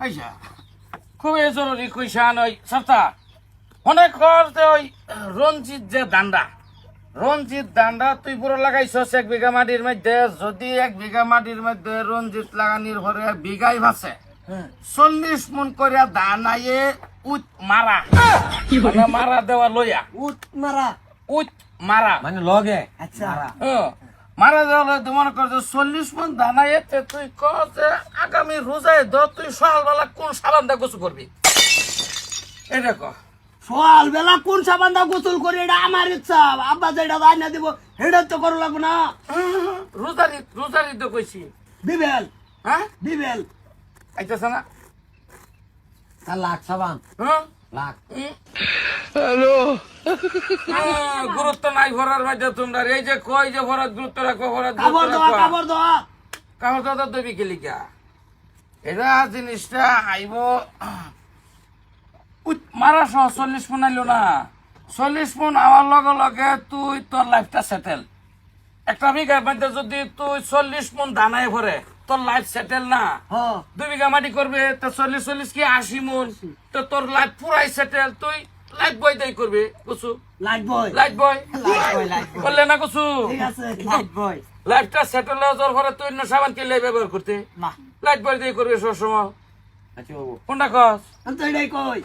আচ্ছা খুবই জরুরি কইসান ওই সপ্তাহ অনেক করতে ওই রঞ্জিত যে দান্ডা তুই পুরো লাগাইছস 1 বিঘা মাটির মধ্যে যদি 1 বিঘা মাটির মধ্যে রঞ্জিত লাগানির পরে বিঘাই ভাসে 40 মন করে ধান আইয়ে উত মারা মানে মারা দেওয়া লইয়া উত মারা মানে লগে আচ্ছা মারা দেওয়া তুই মনে কর 40 মন ধান আইয়ে তুই কর যে আগামী রোজায় তুই সকালবেলা কোন সাবান দা গোসল করবি এটা কর সকাল বেলা কোন সাবান দা গোসল করে এটা আমার ইচ্ছা আব্বা যেটা রান্না দিব এটা তো করো লাগবো না রোজারি তো কইছি বিবেল হ্যাঁ বিবেল আইতাছে না লাখ সাবান হ্যাঁ লাখ গুরুত্ব নাই ভরার মধ্যে তোমরা এই যে কই যে ভরাত গুরুত্ব রাখো ভরাত কাপড় দেওয়া কাপড় দাদা দেবি কেলিকা এটা জিনিসটা আইব মারা সহ 40 মন আইলো না 40 মন আমার লগে লগে তুই তোর লাইফটা সেটেল একটা বিঘার মধ্যে যদি তুই 40 মন দানায় ভরে তোর লাইফ সেটেল না 2 বিঘা মাটি করবে তো 40 কি 80 মন তো তোর লাইফ পুরাই সেটেল তুই লাইফ বয় দেই করবে কুসু লাইফ বয় বললে না কুসু ঠিক আছে লাইফ বয় লাইফটা সেটেল হওয়ার পরে তুই না সাবান কেলে ব্যবহার করতে না লাইফ বয় দেই করবে সব সময় আচ্ছা বাবু কোনটা কস আমি তো এটাই কই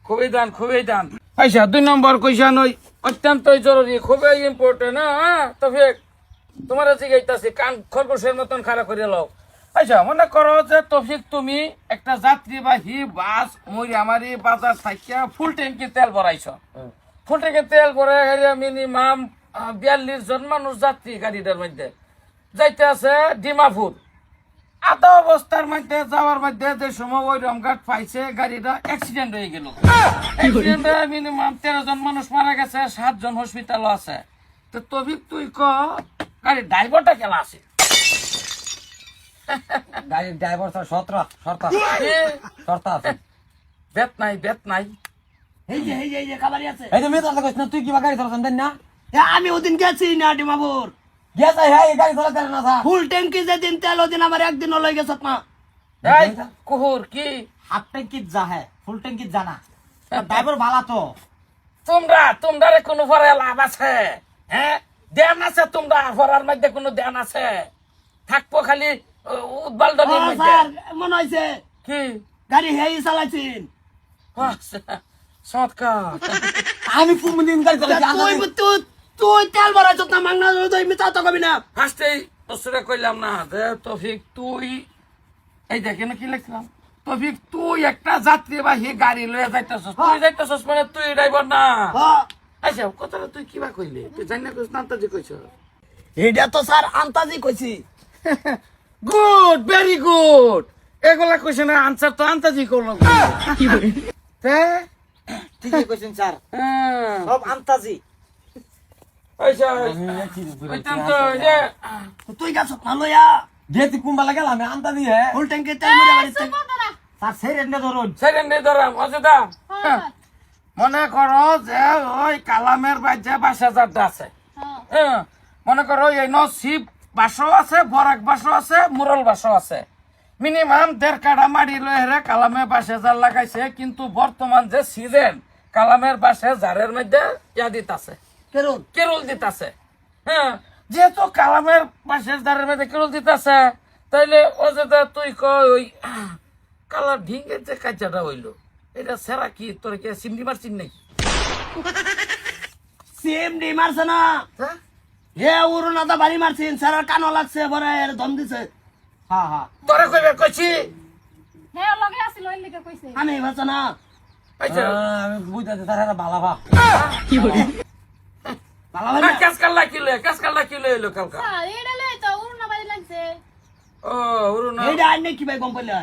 খুবই দান আচ্ছা 2 নম্বর কইসা নই অত্যন্তই জরুরি খুবই ইম্পর্টেন্ট হ্যাঁ তফিক তোমার জিগাইতাছি কান খরগোশের মতন খাড়া করে লও আচ্ছা মনে করো যে তফিক তুমি একটা যাত্রীবাহী বাস মরিয়ামারি বাজার থাকিয়া ফুল ট্যাঙ্কি তেল ভরাইছ ফুল ট্যাঙ্কি তেল ভরে মিনিমাম 42 জন মানুষ যাত্রী গাড়িটার মধ্যে যাইতে আছে ডিমাপুর আধা অবস্থার মধ্যে যাওয়ার মধ্যে যে সময় ওই রমঘাট পাইছে গাড়িটা অ্যাক্সিডেন্ট হয়ে গেল অ্যাক্সিডেন্টে মিনিমাম 13 জন মানুষ মারা গেছে 7 জন হসপিটালও আছে তো তবিক তুই গাড়ির ড্রাইভারটা কেলা আছে গাড়ির ড্রাইভার স্যার শর্তা আছে বেত নাই এই যে খাবারই আছে এই যে মেয়ে তো কইছ না তুই কিবা গাড়ি চালাছেন দেন না আমি ওদিন গেছি না ডিমাপুর গেছে হ্যাঁ গাড়ি চালাতে না স্যার ফুল ট্যাঙ্কি যেদিন তেল ওদিন আমার একদিন লই গেছে না এই কুহুর কি হাফ ট্যাঙ্কি যা হ্যাঁ ফুল ট্যাঙ্কি জানা ড্রাইভার ভালো তো তোমরা কোনো ভরে লাভ আছে হ্যাঁ ধ্যান আছে তোমরা ভরার মধ্যে কোনো ধ্যান আছে থাকবো খালি উদ্বালদনের মধ্যে স্যার মনে হইছে কি গাড়ি হেই চালাইছিন চমৎকার আমি ফুমদিন গাড়ি চালাইছি তুই তেল ভরাইছ না মাংনা তুই মিছা তো কবি না ফার্স্টেই অসুরে কইলাম না যে তফিক তুই এই দেখেন কি লিখলাম তফিক তুই একটা যাত্রীবাহী গাড়ি লয়ে যাইতেছস তুই যাইতেছস মানে তুই ড্রাইভার না আচ্ছা কথাটা তুই কিবা কইলি তুই জানি না কইছ না আন্তাজি কইছ এটা তো স্যার আন্তাজি কইছি গুড ভেরি গুড এগুলা কোশ্চেন আনসার তো আন্তাজি করলো তে ঠিকই কইছেন স্যার সব আন্তাজি আচ্ছা তুই গেছ না লইয়া গেতি কুম্বালা গেলাম আন্তাজি হ্যাঁ ফুল ট্যাঙ্কি তেল মরে বাড়িতে স্যার সেরেন্ডে ধরুন সেকেন্ডে ধরাম অজেদা মনে করো যে ওই কালামের বাজে 22,000 আছে হ্যাঁ মনে করো এই নসিব বাসও আছে বরাক বাসও আছে মুরল বাসও আছে মিনিমাম 1.5 কাঠা মাটি লয়ে হেরে কালামে 22,000 লাগাইছে কিন্তু বর্তমান যে সিজন কালামের বাসে জারের মধ্যে ইয়া দিতাছে কেরল দিতাছে হ্যাঁ যেহেতু কালামের বাসের জারের মধ্যে কেরল দিতাছে তাইলে অযথা তুই কই ওই কালার ঢিঙ্গের যে কাজাটা হইলো এটা সেরা কি তোর কি সিমডি মারছিস নাকি সিমডি মারছে না হে উড়নাটা বাড়ি মারছিন স্যার কানো লাগছে বড় এর দম দিছে হ্যাঁ তোরে কইবে কইছি হ্যাঁ লগে আছিল ওই লিগে কইছে আমি ভাত না আচ্ছা আমি বুঝাতে স্যার এটা বালাবা কি বলি বালাবা না কাসকাল্লা কিলো এলো কালকা স্যার এডা লই তো উড়না বাড়ি লাগছে ও উরুনা এইটা আইনে কি ভাই কম কইলে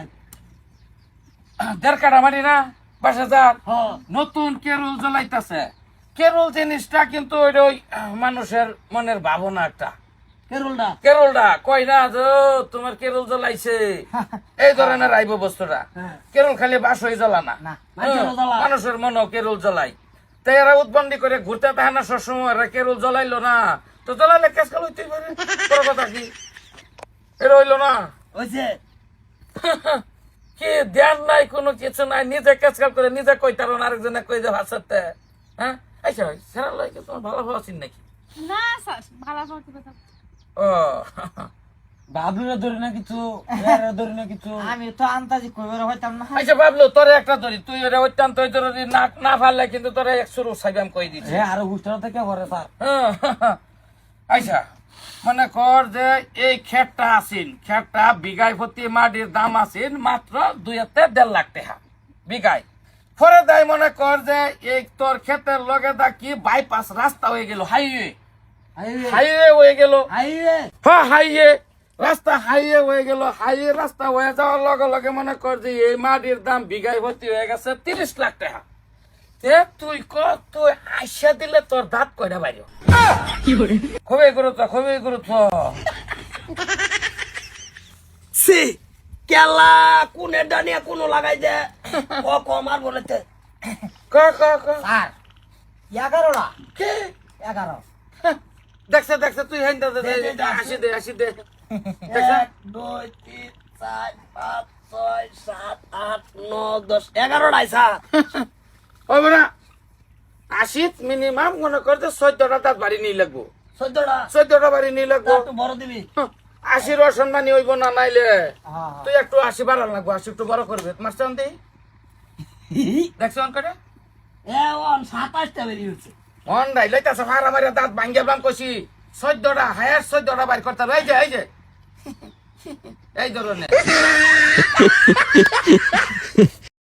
1.5 কাঠা মাটি না 22,000 হ্যাঁ নতুন কেরল জ্বলাইতাছে কেরল জিনিসটা কিন্তু ওই মানুষের মনের ভাবনা একটা কেরলটা কই না যে তোমার কেরল জ্বলাইছে এই ধরনের আইব বস্তুটা কেরল খালি বাসই জ্বলা না মানুষের মন কেরল জ্বলাই তাই এরা উৎবন্দি করে ঘুরতে থাকে না সবসময় এরা কেরল জ্বলাইলো না তো জ্বলাইলে কেসকাল হইতেই পারে তোর কথা কি এটা হইলো না হইছে কি ধ্যান নাই কোনো কিছু নাই নিজে কাজকাল করে নিজে কইতার আরেকজনে কই যে ভাষাতে হ্যাঁ আচ্ছা সেরা লাগে তোমার ভালো ভালো আছেন নাকি না স্যার ভালো করতে কথা ও বাবলুরে ধরে না কিছু ধরে না কিছু আমি তো আন্তাজি কইবার হইতাম না আচ্ছা বাবলু তোরে একটা ধরি তুই ওরা অত্যন্ত জরুরি না না পারলে কিন্তু তোরে একশো সাইবাম কই দিচ্ছি হ্যাঁ আরো হুস্টার থেকে করে স্যার আচ্ছা মনে কর যে এই ক্ষেতটা আছেন ক্ষেতটা বিঘায় প্রতি মাটির দাম আছেন মাত্র 2.5 লাখ টাকা বিঘায় পরে দেয় মনে কর যে এই তোর ক্ষেতের লগে কি বাইপাস রাস্তা হয়ে গেল হাইওয়ে হাইওয়ে হয়ে গেল হ্যাঁ হাইওয়ে রাস্তা হাইওয়ে হয়ে গেল হাইওয়ে রাস্তা হয়ে যাওয়ার লগে লগে মনে কর যে এই মাটির দাম বিঘায় ভর্তি হয়ে গেছে 30 লাখ টাকা তুই তুই আইসা দিলে তোর দাঁত কয়টা বাইর খুবই গুরুত্ব সি কেলা কোনে ডানিয়া কোনো লাগাই দে ও কমার বলেতে ক স্যার 11টা কে 11 দেখছে তুই হেন আসি দে দেখছে 1 2 3 4 5 6 7 8 9 10 11টাই স্যার ওই না আশিত মিনিমাম মনে কর যে 14টা দাঁত বাড়ি নিয়ে লাগবো 14টা বাড়ি নিয়ে লাগবো একটু বড় দিবি 80 অসম্মানী হইব না নাইলে তুই একটু 80 বাড়ান লাগবো 80 একটু বড় করবে তোমার চান দেই দেখছ অন করে এ ওন 27টা বেরিয়ে হচ্ছে অন নাই লইতাছে মারা মারা দাঁত ভাঙ্গিয়া বাম কইছি 14টা হায়ার 14টা বাইর করতে এই যে এই ধরনের